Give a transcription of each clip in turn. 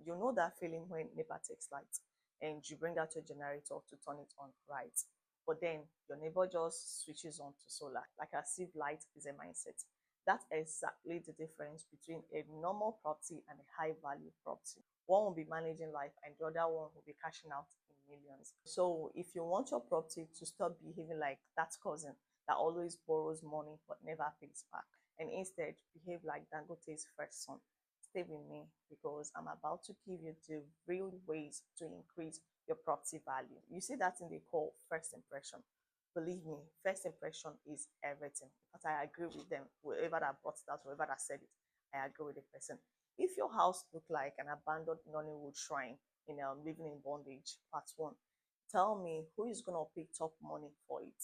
You know that feeling when NEPA takes light and you bring out your generator to turn it on, right? But then your neighbor just switches on to solar, like as if light is a mindset. That's exactly the difference between a normal property and a high value property. One will be managing life and the other one will be cashing out in millions. So if you want your property to stop behaving like that cousin that always borrows money but never pays back, and instead behave like Dangote's first son, stay with me because I'm about to give you the real ways to increase your property value. You see that in the call first impression. Believe me, first impression is everything. But I agree with them. Whoever that brought that, whoever that said it, I agree with the person. If your house look like an abandoned Nollywood shrine in living in bondage, part one, tell me who is gonna pay top money for it?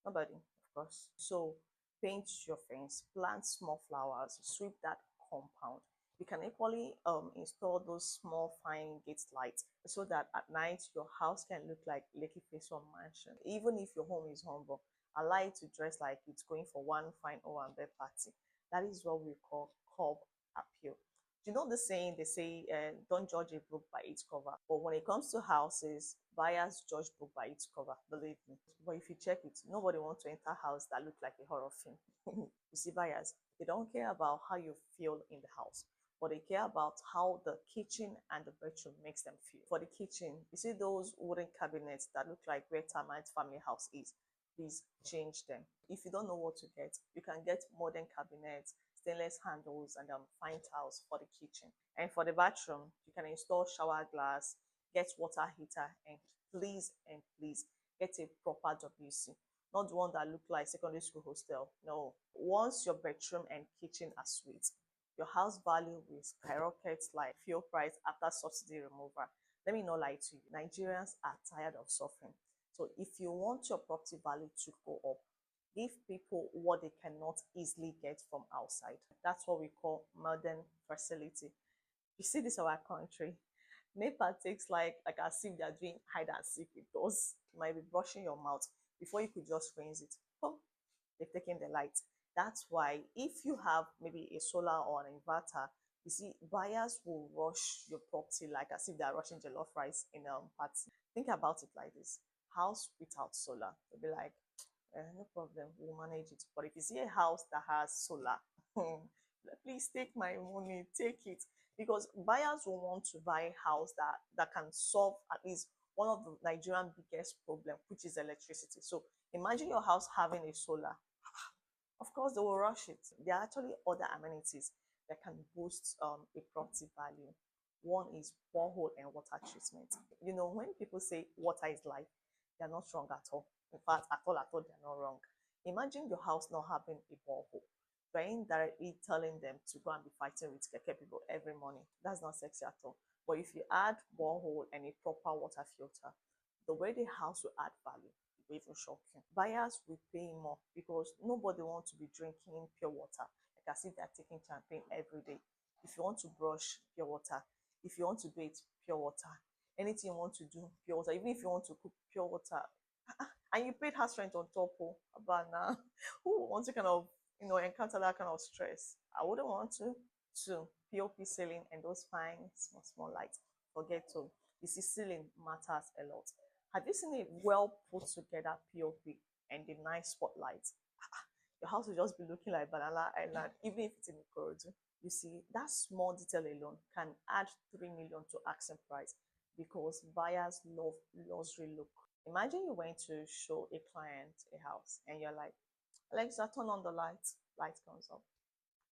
Nobody, of course. So paint your fence, plant small flowers, sweep that compound. You can equally install those small fine gate lights so that at night your house can look like Lekki Phase 1 mansion. Even if your home is humble, allow it to dress like it's going for one fine Owambe party. That is what we call curb appeal. You know the saying, they say, don't judge a book by its cover. But when it comes to houses, buyers judge book by its cover, believe me. But if you check it, nobody wants to enter a house that looks like a horror film. You see, buyers, they don't care about how you feel in the house, but they care about how the kitchen and the bedroom makes them feel. For the kitchen, you see those wooden cabinets that look like where termite family house is. Please change them. If you don't know what to get, you can get modern cabinets, stainless handles, and fine tiles for the kitchen. And for the bathroom, you can install shower glass, get water heater, and please get a proper WC, not the one that look like secondary school hostel. No. Once your bedroom and kitchen are sweet, your house value will skyrocket like fuel price after subsidy removal. Let me not lie to you. Nigerians are tired of suffering. So if you want your property value to go up, give people what they cannot easily get from outside. That's what we call modern facility. You see this in our country. NEPA takes like as if they're doing hide and seek with us. You might be brushing your mouth before you could just rinse it. Oh, they've taken the light. That's why if you have maybe a solar or an inverter, you see buyers will rush your property like as if they're rushing jollof rice in a party. Think about it like this: house without solar, they'll be like, no problem, we'll manage it. But if you see a house that has solar, please take my money, take it. Because buyers will want to buy a house that can solve at least one of the Nigerian biggest problem, which is electricity. So imagine your house having a solar. Of course, they will rush it. There are actually other amenities that can boost a property value. One is borehole and water treatment. You know, when people say water is life, they're not wrong at all. In fact, at all, they're not wrong. Imagine your house not having a borehole. You're indirectly telling them to go and be fighting with keke people every morning. That's not sexy at all. But if you add borehole and a proper water filter, the way the house will add value will even shock you. Buyers will pay more because nobody wants to be drinking pure water, like as if they're taking champagne every day. If you want to brush, pure water. If you want to bathe, pure water. Anything you want to do, pure water. Even if you want to cook, pure water. And you paid house rent on top, oh, but now, who wants to kind of encounter that kind of stress? I wouldn't want to. Two, POP ceiling and those fine small lights. Forget to. You see, ceiling matters a lot. Have you seen a well put together POP and the nice spotlights? Your house will just be looking like Banana Island, even if it's in Ikorodu. You see, that small detail alone can add 3 million to asking price because buyers love luxury look. Imagine you went to show a client a house and you're like, Alexa, turn on the lights. Light comes up.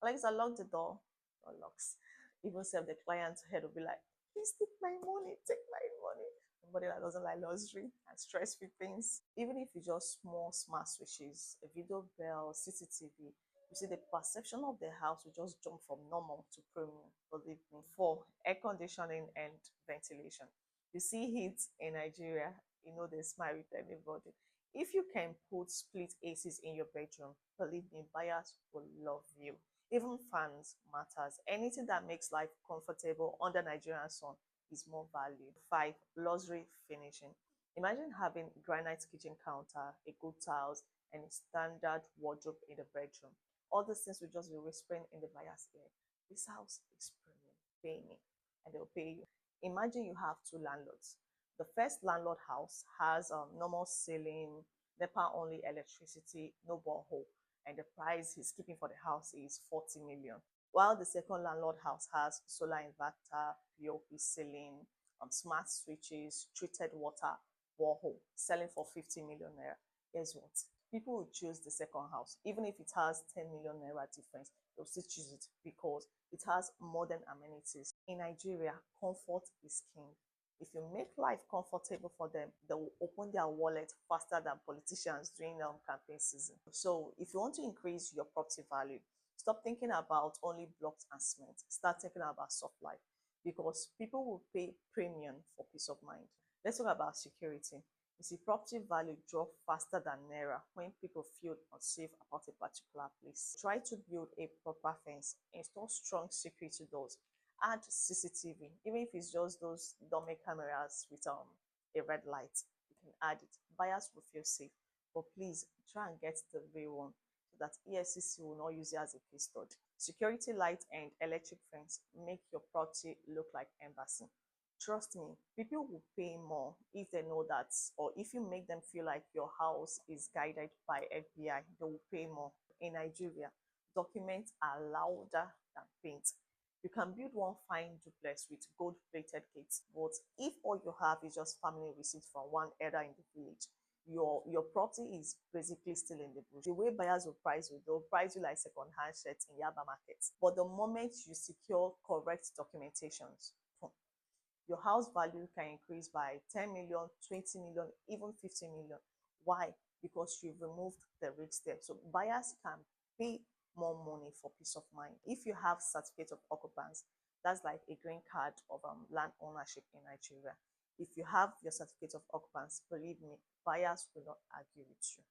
Alexa, lock the door. Door locks. Even if the client's head will be like, please take my money, take my money. Somebody that doesn't like luxury and stressful things. Even if it's just small smart switches, a video bell, CCTV, you see the perception of the house will just jump from normal to premium. Believe me. For air conditioning and ventilation. You see heat in Nigeria, they smile with everybody. If you can put split ACs in your bedroom, believe me, buyers will love you. Even fans matters. Anything that makes life comfortable under Nigerian sun is more valued. Five, luxury finishing. Imagine having granite kitchen counter, a good tiles, and a standard wardrobe in the bedroom. All these things will just be whispering in the buyer's ear. This house is premium. Pay me. and they'll pay you. Imagine you have two landlords. The first landlord house has normal ceiling, NEPA only electricity, no borehole, and the price he's keeping for the house is 40 million. While the second landlord house has solar inverter, POP ceiling, smart switches, treated water, borehole, selling for 50 million naira. Guess what? People will choose the second house, even if it has 10 million naira difference, they'll still choose it because it has modern amenities. In Nigeria, comfort is king. If you make life comfortable for them, they will open their wallet faster than politicians during campaign season. So if you want to increase your property value, stop thinking about only blocks and cement. Start thinking about soft life because people will pay premium for peace of mind. Let's talk about security. You see, property value drop faster than naira when people feel unsafe about a particular place. Try to build a proper fence, install strong security doors, add CCTV, even if it's just those dummy cameras with a red light, you can add it. Buyers will feel safe, but please try and get the real one so that EFCC will not use it as a case study. Security light and electric fence make your property look like embassy. Trust me, people will pay more if they know that, or if you make them feel like your house is guided by FBI, they will pay more. In Nigeria, documents are louder than paint. You can build one fine duplex with gold-plated gates, but if all you have is just family receipts from one elder in the village, your property is basically still in the bush. The way buyers will price you, they'll price you like second-hand shirts in Yaba markets. But the moment you secure correct documentations, your house value can increase by 10 million, 20 million, even 50 million. Why? Because you've removed the risk there. So buyers can pay more money for peace of mind. If you have certificate of occupants, that's like a green card of land ownership in Nigeria. If you have your certificate of occupants, believe me, buyers will not argue with you.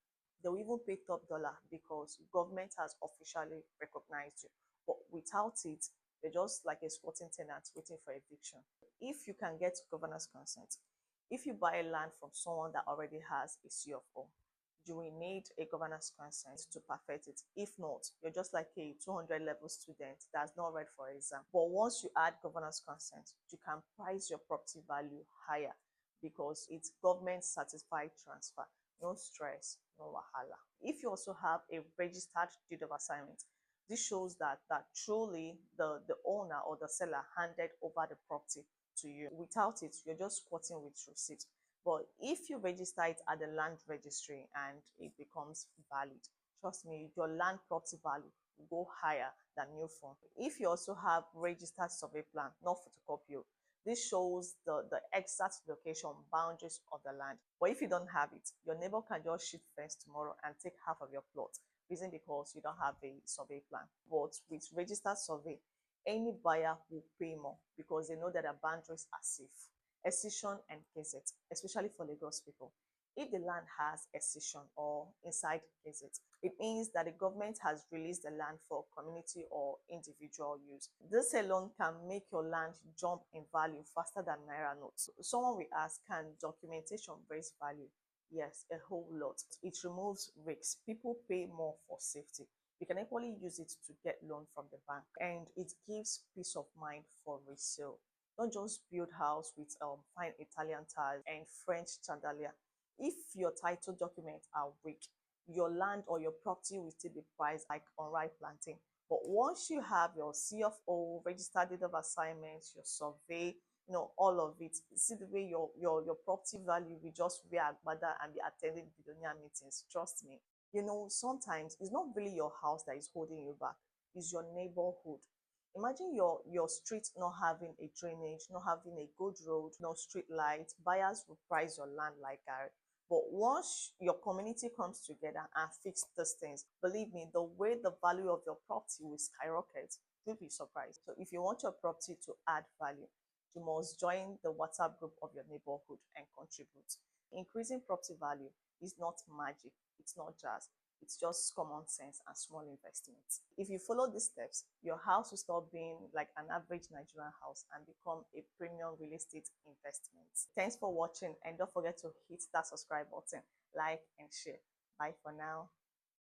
They will even pay top dollar because government has officially recognized you. But without it, they're just like a squatting tenant waiting for eviction. If you can get governance consent, if you buy land from someone that already has a CFO, you will need a governance consent to perfect it. If not, you're just like a 200 level student that's not read for exam. But once you add governance consent, you can price your property value higher because it's government certified transfer. No stress, no wahala. If you also have a registered deed of assignment, this shows that truly the owner or the seller handed over the property to you. Without it, you're just squatting with receipt. But if you register it at the land registry and it becomes valid, trust me, your land property value will go higher than new phone. If you also have registered survey plan, not photocopy, this shows the exact location boundaries of the land. But if you don't have it, your neighbor can just shift fence tomorrow and take half of your plot. Reason because you don't have a survey plan. But with registered survey, any buyer will pay more because they know that the boundaries are safe. Excision and gazette, especially for Lagos people. If the land has excision or inside gazette, it means that the government has released the land for community or individual use. This alone can make your land jump in value faster than Naira notes. Someone will ask, can documentation raise value? Yes, a whole lot. It removes risks. People pay more for safety. You can equally use it to get loan from the bank, and it gives peace of mind for resale. Don't just build house with fine Italian tiles and French chandelier. If your title documents are weak, your land or your property will still be priced like unripe plantain. But once you have your CFO, registered deed of assignments, your survey, all of it, see the way your property value will just wear agbada and be attending billionaire meetings. Trust me. Sometimes it's not really your house that is holding you back, it's your neighborhood. Imagine your street not having a drainage, not having a good road, no street lights. Buyers will price your land like that. But once your community comes together and fix these things, believe me, the way the value of your property will skyrocket, you'll be surprised. So if you want your property to add value, you must join the WhatsApp group of your neighborhood and contribute. Increasing property value is not magic, it's not jazz. It's just common sense and small investments. If you follow these steps, your house will stop being like an average Nigerian house and become a premium real estate investment. Thanks for watching, and don't forget to hit that subscribe button, like and share. Bye for now.